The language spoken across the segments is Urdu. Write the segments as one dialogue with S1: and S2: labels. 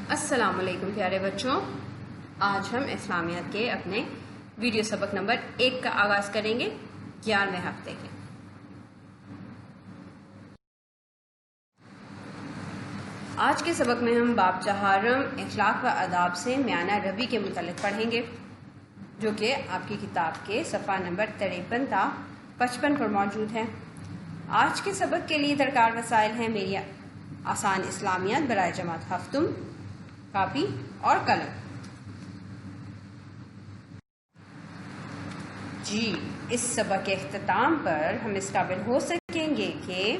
S1: السلام علیکم پیارے بچوں، آج ہم اسلامیات کے اپنے ویڈیو سبق نمبر 1 کا آغاز کریں گے 11ویں ہفتے کے۔ آج کے سبق میں ہم باب چہارم اخلاق و آداب سے میانہ روی کے متعلق پڑھیں گے، جو کہ آپ کی کتاب کے صفحہ نمبر 53 تا 55 پر موجود ہے۔ آج کے سبق کے لیے درکار وسائل ہیں میری آسان اسلامیات برائے جماعت ہفتم، کاپی اور قلم۔ جی، اس سبق کے اختتام پر ہم اس قابل ہو سکیں گے کہ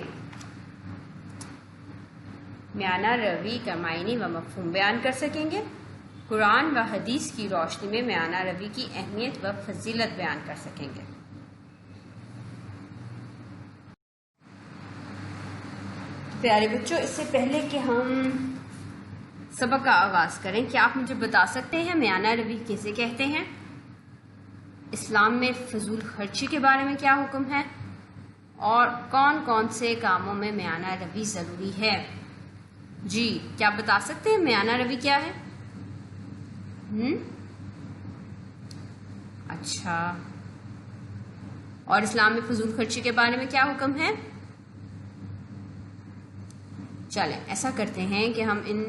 S1: میانہ روی کا معنی و مفہوم بیان کر سکیں گے، قرآن و حدیث کی روشنی میں میانہ روی کی اہمیت و فضیلت بیان کر سکیں گے۔ پیارے بچوں، اس سے پہلے کہ ہم سبق کا آغاز کریں، کیا آپ مجھے بتا سکتے ہیں میانہ روی کیسے کہتے ہیں؟ اسلام میں فضول خرچی کے بارے میں کیا حکم ہے؟ اور کون کون سے کاموں میں میانہ روی ضروری ہے؟ جی، کیا آپ بتا سکتے ہیں میانہ روی کیا ہے؟ اچھا، اور اسلام میں فضول خرچی کے بارے میں کیا حکم ہے؟ چلیں ایسا کرتے ہیں کہ ہم ان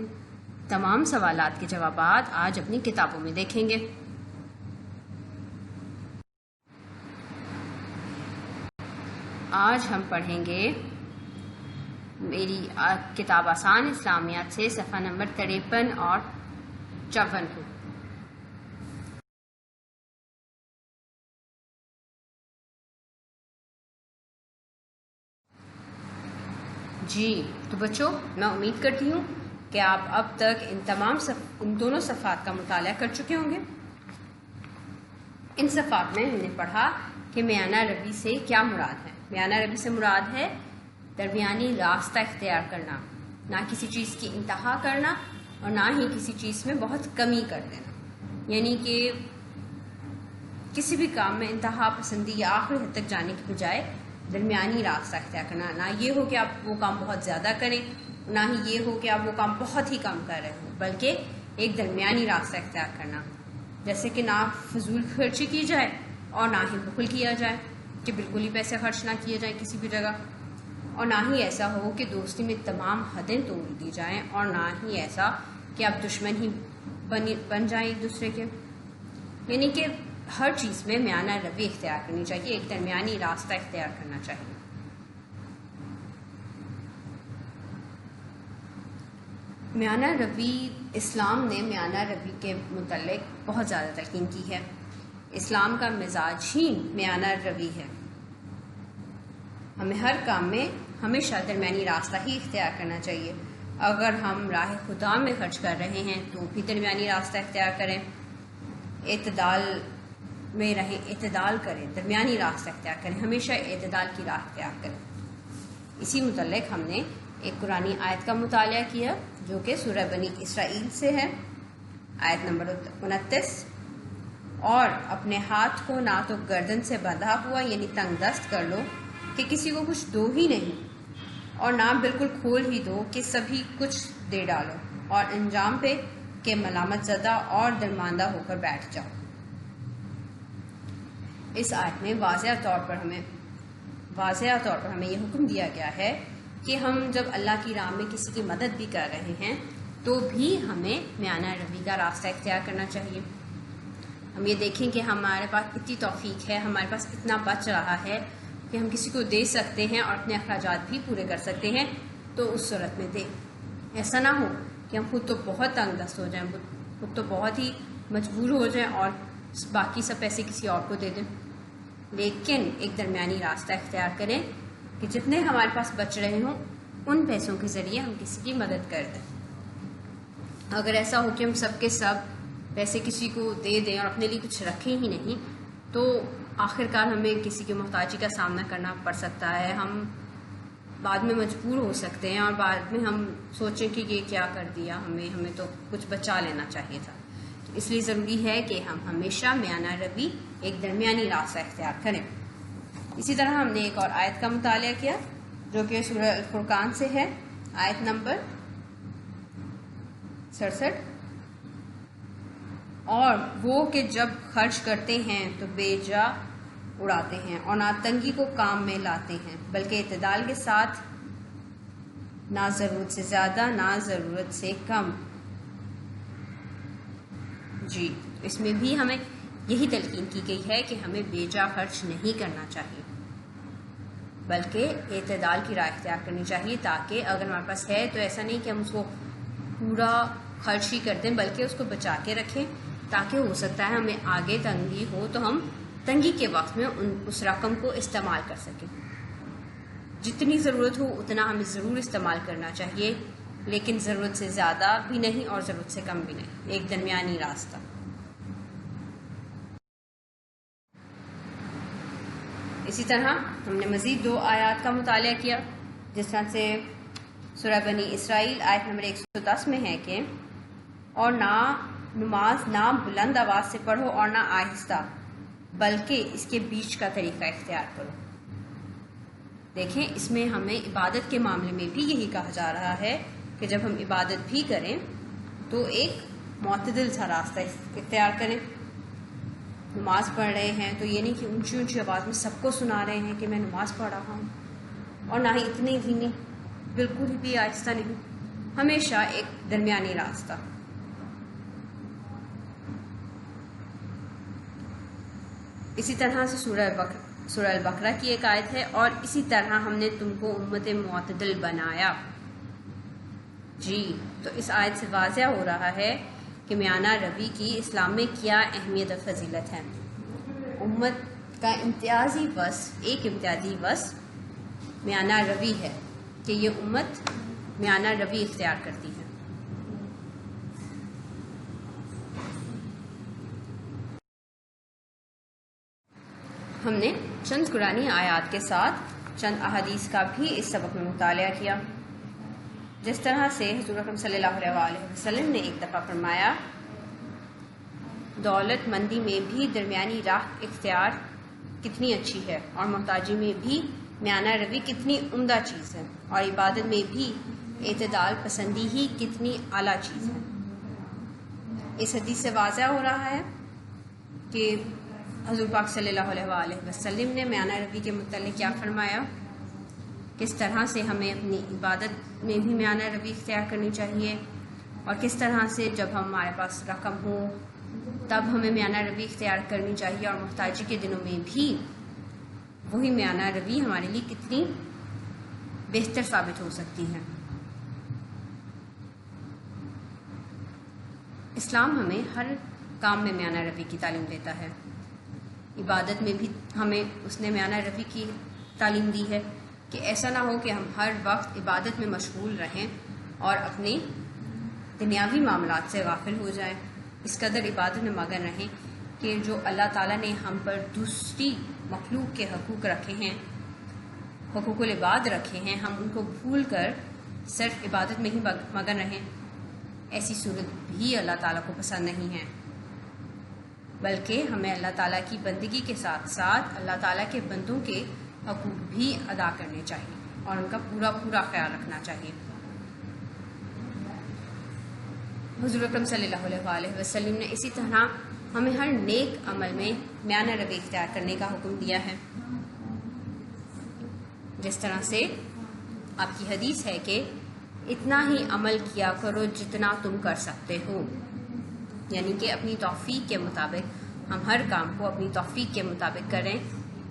S1: تمام سوالات کے جوابات آج اپنی کتابوں میں دیکھیں گے۔ آج ہم پڑھیں گے میری کتاب آسان اسلامیات سے صفحہ نمبر 53 اور 54 کو۔ جی تو بچوں، میں امید کرتی ہوں کہ آپ اب تک ان دونوں صفحات کا مطالعہ کر چکے ہوں گے۔ ان صفحات میں ہم نے پڑھا کہ میانہ روی سے کیا مراد ہے۔ میانہ روی سے مراد ہے درمیانی راستہ اختیار کرنا، نہ کسی چیز کی انتہا کرنا اور نہ ہی کسی چیز میں بہت کمی کر دینا، یعنی کہ کسی بھی کام میں انتہا پسندی یا آخری حد تک جانے کی بجائے درمیانی راستہ اختیار کرنا۔ نہ یہ ہو کہ آپ وہ کام بہت زیادہ کریں، نہ ہی یہ ہو کہ آپ وہ کام بہت ہی کم کر رہے ہوں، بلکہ ایک درمیانی راستہ اختیار کرنا، جیسے کہ نہ فضول خرچی کی جائے اور نہ ہی بخل کیا جائے کہ بالکل ہی پیسے خرچ نہ کیے جائیں کسی بھی جگہ، اور نہ ہی ایسا ہو کہ دوستی میں تمام حدیں توڑ دی جائیں، اور نہ ہی ایسا کہ آپ دشمن ہی بن جائیں ایک دوسرے کے۔ یعنی کہ ہر چیز میں میانہ روی اختیار کرنی چاہیے، ایک درمیانی راستہ اختیار کرنا چاہیے۔ میانہ روی، اسلام نے میانہ روی کے متعلق بہت زیادہ تلقین کی ہے۔ اسلام کا مزاج ہی میانہ روی ہے۔ ہمیں ہر کام میں ہمیشہ درمیانی راستہ ہی اختیار کرنا چاہیے۔ اگر ہم راہ خدا میں خرچ کر رہے ہیں تو بھی درمیانی راستہ اختیار کریں، اعتدال میں رہیں، اعتدال کریں، درمیانی راستہ اختیار کریں، ہمیشہ اعتدال کی راہ اختیار کریں۔ اسی متعلق ہم نے ایک قرآنی آیت کا مطالعہ کیا جو کہ سورہ بنی اسرائیل سے ہے، آیت نمبر 29۔ اور اپنے ہاتھ کو نہ تو گردن سے بندھا ہوا یعنی تنگ دست کر لو کہ کسی کو کچھ دو ہی نہیں، اور نہ بالکل کھول ہی دو کہ سبھی کچھ دے ڈالو، اور انجام پہ کہ ملامت زدہ اور درماندہ ہو کر بیٹھ جاؤ۔ اس آیت میں واضح طور پر ہمیں یہ حکم دیا گیا ہے کہ ہم جب اللہ کی راہ میں کسی کی مدد بھی کر رہے ہیں تو بھی ہمیں میانہ روی کا راستہ اختیار کرنا چاہیے۔ ہم یہ دیکھیں کہ ہمارے پاس اتنی توفیق ہے، ہمارے پاس اتنا بچ رہا ہے کہ ہم کسی کو دے سکتے ہیں اور اپنے اخراجات بھی پورے کر سکتے ہیں، تو اس صورت میں دیں۔ ایسا نہ ہو کہ ہم خود تو بہت تنگ دست ہو جائیں، خود تو بہت ہی مجبور ہو جائیں اور باقی سب پیسے کسی اور کو دے دیں، لیکن ایک درمیانی راستہ اختیار کریں کہ جتنے ہمارے پاس بچ رہے ہوں ان پیسوں کے ذریعے ہم کسی کی مدد کر دیں۔ اگر ایسا ہو کہ ہم سب کے سب پیسے کسی کو دے دیں اور اپنے لیے کچھ رکھیں ہی نہیں، تو آخرکار ہمیں کسی کی محتاجی کا سامنا کرنا پڑ سکتا ہے، ہم بعد میں مجبور ہو سکتے ہیں اور بعد میں ہم سوچیں کہ یہ کیا کر دیا، ہمیں تو کچھ بچا لینا چاہیے تھا۔ اس لیے ضروری ہے کہ ہم ہمیشہ میانہ روی، ایک درمیانی راستہ اختیار کریں۔ اسی طرح ہم نے ایک اور آیت کا مطالعہ کیا جو کہ سورہ الفرقان سے ہے، آیت نمبر 67 اور وہ کہ جب خرچ کرتے ہیں تو بے جا اڑاتے ہیں اور نہ تنگی کو کام میں لاتے ہیں بلکہ اعتدال کے ساتھ، نہ ضرورت سے زیادہ نہ ضرورت سے کم۔ جی، اس میں بھی ہمیں یہی تلقین کی گئی ہے کہ ہمیں بے جا خرچ نہیں کرنا چاہیے بلکہ اعتدال کی راہ اختیار کرنی چاہیے، تاکہ اگر ہمارے پاس ہے تو ایسا نہیں کہ ہم اس کو پورا خرچ ہی کر دیں، بلکہ اس کو بچا کے رکھیں، تاکہ ہو سکتا ہے ہمیں آگے تنگی ہو تو ہم تنگی کے وقت میں اس رقم کو استعمال کر سکیں۔ جتنی ضرورت ہو اتنا ہمیں ضرور استعمال کرنا چاہیے، لیکن ضرورت سے زیادہ بھی نہیں اور ضرورت سے کم بھی نہیں، ایک درمیانی راستہ۔ اسی طرح ہم نے مزید 2 آیات کا مطالعہ کیا، جس طرح سے سورہ بنی اسرائیل آیت نمبر 110 میں ہے کہ اور نماز نہ بلند آواز سے پڑھو اور نہ آہستہ، بلکہ اس کے بیچ کا طریقہ اختیار کرو۔ دیکھیں، اس میں ہمیں عبادت کے معاملے میں بھی یہی کہا جا رہا ہے کہ جب ہم عبادت بھی کریں تو ایک معتدل سا راستہ اختیار کریں۔ نماز پڑھ رہے ہیں تو یہ نہیں کہ اونچی اونچی آواز میں سب کو سنا رہے ہیں کہ میں نماز پڑھ رہا ہوں، اور نہ ہی اتنی دھیمی، بالکل بھی آہستہ نہیں، ہمیشہ ایک درمیانی راستہ۔ اسی طرح سے سورہ البقرہ کی ایک آیت ہے، اور اسی طرح ہم نے تم کو امت معتدل بنایا۔ جی، تو اس آیت سے واضح ہو رہا ہے کہ میانہ روی کی اسلام میں کیا اہمیت اور فضیلت ہے۔ امت کا امتیازی وصف میانہ روی ہے کہ یہ امت میانہ روی اختیار کرتی ہے۔ ہم نے چند قرآنی آیات کے ساتھ چند احادیث کا بھی اس سبق میں مطالعہ کیا، جس طرح سے حضور اکرم صلی اللہ علیہ وسلم نے ایک دفعہ فرمایا، دولت مندی میں بھی درمیانی راہ اختیار کتنی اچھی ہے، اور محتاجی میں بھی میانہ روی کتنی عمدہ چیز ہے، اور عبادت میں بھی اعتدال پسندی ہی کتنی اعلیٰ چیز ہے۔ اس حدیث سے واضح ہو رہا ہے کہ حضور پاک صلی اللہ علیہ وسلم نے میانہ روی کے متعلق کیا فرمایا، کس طرح سے ہمیں اپنی عبادت میں بھی میانہ روی اختیار کرنی چاہیے، اور کس طرح سے جب ہمارے پاس رقم ہو تب ہمیں میانہ روی اختیار کرنی چاہیے، اور محتاجی کے دنوں میں بھی وہی میانہ روی ہمارے لیے کتنی بہتر ثابت ہو سکتی ہے۔ اسلام ہمیں ہر کام میں میانہ روی کی تعلیم دیتا ہے۔ عبادت میں بھی ہمیں اس نے میانہ روی کی تعلیم دی ہے کہ ایسا نہ ہو کہ ہم ہر وقت عبادت میں مشغول رہیں اور اپنے دنیاوی معاملات سے غافل ہو جائیں، اس قدر عبادت میں مگن رہیں کہ جو اللہ تعالیٰ نے ہم پر دوسری مخلوق کے حقوق رکھے ہیں، حقوق العباد رکھے ہیں، ہم ان کو بھول کر صرف عبادت میں ہی مگن رہیں۔ ایسی صورت بھی اللہ تعالیٰ کو پسند نہیں ہے، بلکہ ہمیں اللہ تعالیٰ کی بندگی کے ساتھ ساتھ اللہ تعالیٰ کے بندوں کے حقوق بھی ادا کرنے چاہیے اور ان کا پورا پورا خیال رکھنا چاہیے۔ حضور اکرم صلی اللہ علیہ وسلم نے اسی طرح ہمیں ہر نیک عمل میں میانہ روی اختیار کرنے کا حکم دیا ہے، جس طرح سے آپ کی حدیث ہے کہ اتنا ہی عمل کیا کرو جتنا تم کر سکتے ہو، یعنی کہ اپنی توفیق کے مطابق ہم ہر کام کو اپنی توفیق کے مطابق کریں،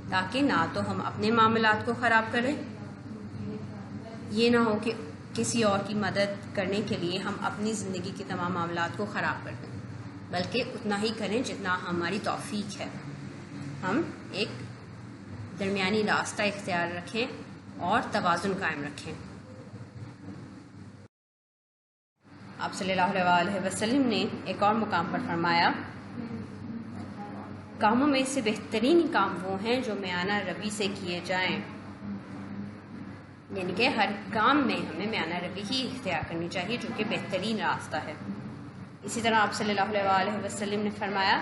S1: تاکہ نہ تو ہم اپنے معاملات کو خراب کریں، یہ نہ ہو کہ کسی اور کی مدد کرنے کے لیے ہم اپنی زندگی کے تمام معاملات کو خراب کر دیں، بلکہ اتنا ہی کریں جتنا ہماری توفیق ہے۔ ہم ایک درمیانی راستہ اختیار رکھیں اور توازن قائم رکھیں۔ آپ صلی اللہ علیہ وسلم نے ایک اور مقام پر فرمایا، کاموں میں سے بہترین کام وہ ہیں جو میانہ روی سے کیے جائیں، یعنی کہ ہر کام میں ہمیں میانہ روی ہی اختیار کرنی چاہیے، جو کہ بہترین راستہ ہے۔ اسی طرح آپ صلی اللہ علیہ وسلم نے فرمایا،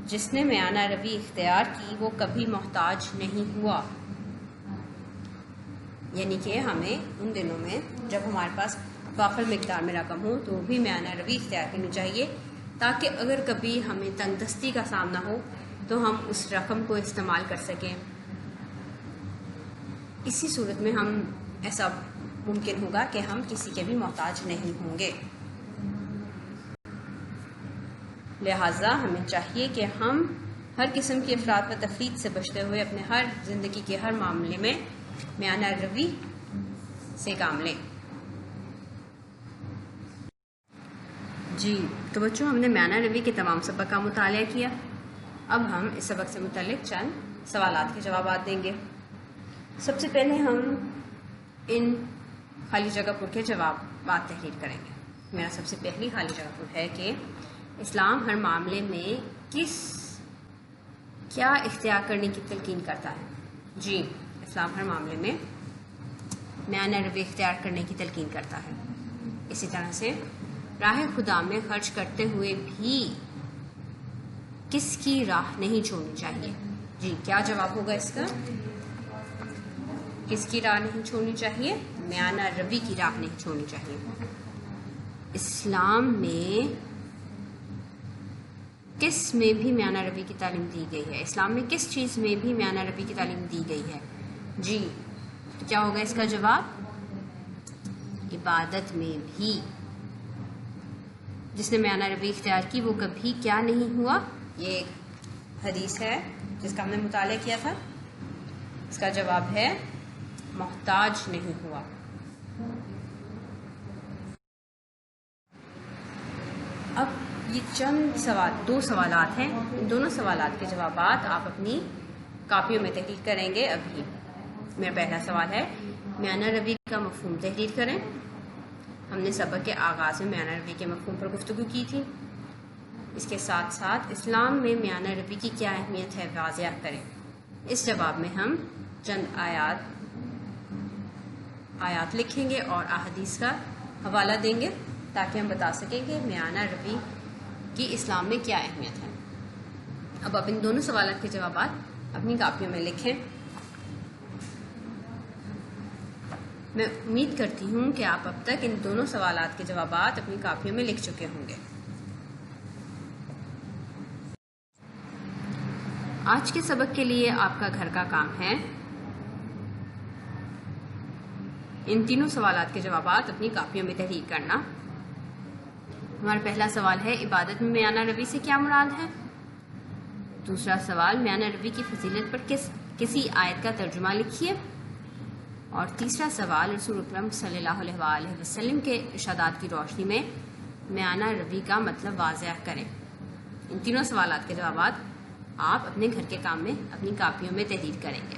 S1: جس نے میانہ روی اختیار کی وہ کبھی محتاج نہیں ہوا، یعنی کہ ہمیں ان دنوں میں جب ہمارے پاس فاخر مقدار میں رقم ہو تو بھی میانہ روی اختیار کرنی چاہیے، تاکہ اگر کبھی ہمیں تنگ دستی کا سامنا ہو تو ہم اس رقم کو استعمال کر سکیں۔ اسی صورت میں ہم ایسا ممکن ہوگا کہ ہم کسی کے بھی محتاج نہیں ہوں گے۔ لہٰذا ہمیں چاہیے کہ ہم ہر قسم کی افراط و تفریط سے بچتے ہوئے اپنے ہر زندگی کے ہر معاملے میں میانہ روی سے کام لیں۔ جی تو بچوں، ہم نے میانہ روی کے تمام سبق کا مطالعہ کیا۔ اب ہم اس سبق سے متعلق چند سوالات کے جوابات دیں گے۔ سب سے پہلے ہم ان خالی جگہ پر کے جوابات تحریر کریں گے۔ میرا سب سے پہلی خالی جگہ پر ہے کہ اسلام ہر معاملے میں کیا اختیار کرنے کی تلقین کرتا ہے؟ جی، اسلام ہر معاملے میں میانہ روی اختیار کرنے کی تلقین کرتا ہے۔ اسی طرح سے راہ خدا میں خرچ کرتے ہوئے بھی کس کی راہ نہیں چھوڑنی چاہیے؟ جی، کیا جواب ہوگا اس کا؟ کس کی راہ نہیں چھوڑنی چاہیے؟ میانہ روی کی راہ نہیں چھوڑنی چاہیے۔ اسلام میں کس میں بھی میانہ روی کی تعلیم دی گئی ہے؟ اسلام میں کس چیز میں بھی میانہ روی کی تعلیم دی گئی ہے؟ جی، تو کیا ہوگا اس کا جواب؟ عبادت میں بھی۔ جس نے میانہ روی اختیار کی وہ کبھی کیا نہیں ہوا؟ یہ ایک حدیث ہے جس کا ہم نے مطالعہ کیا تھا۔ اس کا جواب ہے محتاج نہیں ہوا۔ اب یہ چند دو سوالات ہیں، ان دونوں سوالات کے جوابات آپ اپنی کاپیوں میں تحریر کریں گے ابھی۔ میرا پہلا سوال ہے، میانہ روی کا مفہوم تحریر کریں۔ ہم نے سبق کے آغاز میں میانہ روی کے مفہوم پر گفتگو کی تھی۔ اس کے ساتھ ساتھ اسلام میں میانہ روی کی کیا اہمیت ہے واضح کریں۔ اس جواب میں ہم چند آیات لکھیں گے اور احادیث کا حوالہ دیں گے تاکہ ہم بتا سکیں کہ میانہ روی کی اسلام میں کیا اہمیت ہے۔ اب آپ ان دونوں سوالات کے جوابات اپنی کاپیوں میں لکھیں۔ میں امید کرتی ہوں کہ آپ اب تک ان دونوں سوالات کے جوابات اپنی کاپیوں میں لکھ چکے ہوں گے۔ آج کے سبق کے لیے آپ کا گھر کا کام ہے ان تینوں سوالات کے جوابات اپنی کاپیوں میں تحریر کرنا۔ ہمارا پہلا سوال ہے، عبادت میں میانہ روی سے کیا مراد ہے؟ دوسرا سوال، میانہ روی کی فضیلت پر کسی آیت کا ترجمہ لکھیے۔ اور تیسرا سوال، رسول اکرم صلی اللہ علیہ وآلہ وسلم کے ارشادات کی روشنی میں میانہ روی کا مطلب واضح کریں۔ ان تینوں سوالات کے جوابات آپ اپنے گھر کے کام میں اپنی کاپیوں میں تحریر کریں گے۔